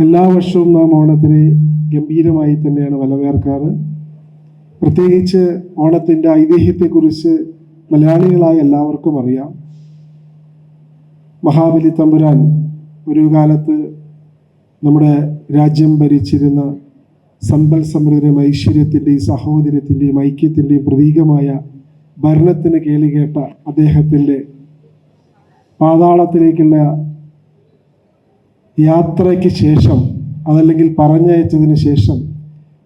എല്ലാ വർഷവും നാം ഓണത്തിനെ ഗംഭീരമായി തന്നെയാണ് വരവേൽക്കാറ്. പ്രത്യേകിച്ച് ഓണത്തിൻ്റെ ഐതിഹ്യത്തെക്കുറിച്ച് മലയാളികളായ എല്ലാവർക്കും അറിയാം. മഹാബലി തമ്പുരാൻ ഒരു കാലത്ത് നമ്മുടെ രാജ്യം ഭരിച്ചിരുന്ന സമ്പൽ സമൃദ്ധിയും ഐശ്വര്യത്തിൻ്റെയും സഹോദര്യത്തിൻ്റെയും ഐക്യത്തിൻ്റെയും പ്രതീകമായ ഭരണത്തിന് കേളികേട്ട അദ്ദേഹത്തിൻ്റെ പാതാളത്തിലേക്കുള്ള യാത്രയ്ക്ക് ശേഷം, അതല്ലെങ്കിൽ പറഞ്ഞയച്ചതിന് ശേഷം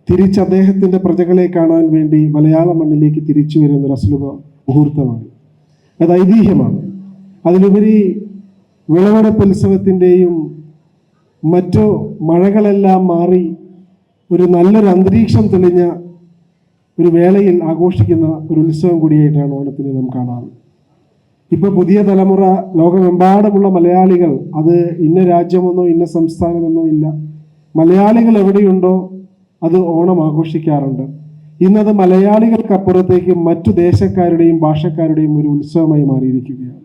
തിരിച്ച് അദ്ദേഹത്തിൻ്റെ പ്രജകളെ കാണാൻ വേണ്ടി മലയാള മണ്ണിലേക്ക് തിരിച്ചു വരുന്നൊരു അസുലഭ മുഹൂർത്തമാണ്. അത് ഐതിഹ്യമാണ്. അതിലുപരി വിളവെടുപ്പ് ഉത്സവത്തിൻ്റെയും മറ്റു മഴകളെല്ലാം മാറി ഒരു നല്ലൊരു അന്തരീക്ഷം തെളിഞ്ഞ ഒരു വേളയിൽ ആഘോഷിക്കുന്ന ഒരു ഉത്സവം കൂടിയായിട്ടാണ് ഓണത്തിനെ നാം കാണാറ്. ഇപ്പോൾ പുതിയ തലമുറ, ലോകമെമ്പാടുമുള്ള മലയാളികൾ, അത് ഇന്ന രാജ്യമെന്നോ ഇന്ന സംസ്ഥാനമെന്നോ ഇല്ല, മലയാളികൾ എവിടെയുണ്ടോ അത് ഓണം ആഘോഷിക്കാറുണ്ട്. ഇന്നത് മലയാളികൾക്കപ്പുറത്തേക്ക് മറ്റു ദേശക്കാരുടെയും ഭാഷക്കാരുടെയും ഒരു ഉത്സവമായി മാറിയിരിക്കുകയാണ്.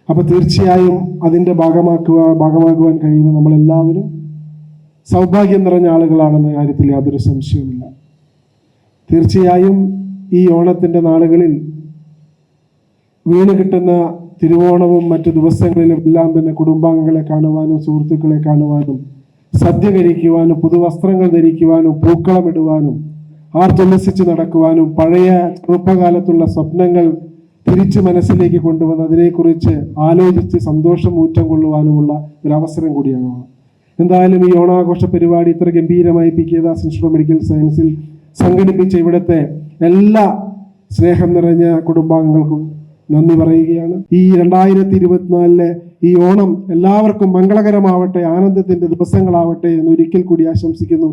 അപ്പോൾ തീർച്ചയായും അതിൻ്റെ ഭാഗമാക്കുവാൻ കഴിയുന്ന നമ്മളെല്ലാവരും സൗഭാഗ്യം നിറഞ്ഞ ആളുകളാണെന്ന കാര്യത്തിൽ യാതൊരു സംശയവുമില്ല. തീർച്ചയായും ഈ ഓണത്തിൻ്റെ നാളുകളിൽ വീണ് കിട്ടുന്ന തിരുവോണവും മറ്റു ദിവസങ്ങളിലും എല്ലാം തന്നെ കുടുംബാംഗങ്ങളെ കാണുവാനും സുഹൃത്തുക്കളെ കാണുവാനും സദ്യ കഴിക്കുവാനും പുതുവസ്ത്രങ്ങൾ ധരിക്കുവാനും പൂക്കളമിടുവാനും ആർത്തുല്ലസിച്ച് നടക്കുവാനും പഴയ ചെറുപ്പകാലത്തുള്ള സ്വപ്നങ്ങൾ തിരിച്ച് മനസ്സിലേക്ക് കൊണ്ടുവന്ന് അതിനെക്കുറിച്ച് ആലോചിച്ച് സന്തോഷം ഊറ്റം കൊള്ളുവാനുമുള്ള ഒരവസരം കൂടിയാണ്. എന്തായാലും ഈ ഓണാഘോഷ പരിപാടി ഇത്ര ഗംഭീരമായി P K. Das institute of medical സയൻസിൽ സംഘടിപ്പിച്ച ഇവിടുത്തെ എല്ലാ സ്നേഹം നിറഞ്ഞ കുടുംബാംഗങ്ങൾക്കും നന്ദി പറയുകയാണ്. ഈ 2024 ഈ ഓണം എല്ലാവർക്കും മംഗളകരമാവട്ടെ, ആനന്ദത്തിന്റെ ദിവസങ്ങളാവട്ടെ എന്ന് ഒരിക്കൽ കൂടി ആശംസിക്കുന്നു.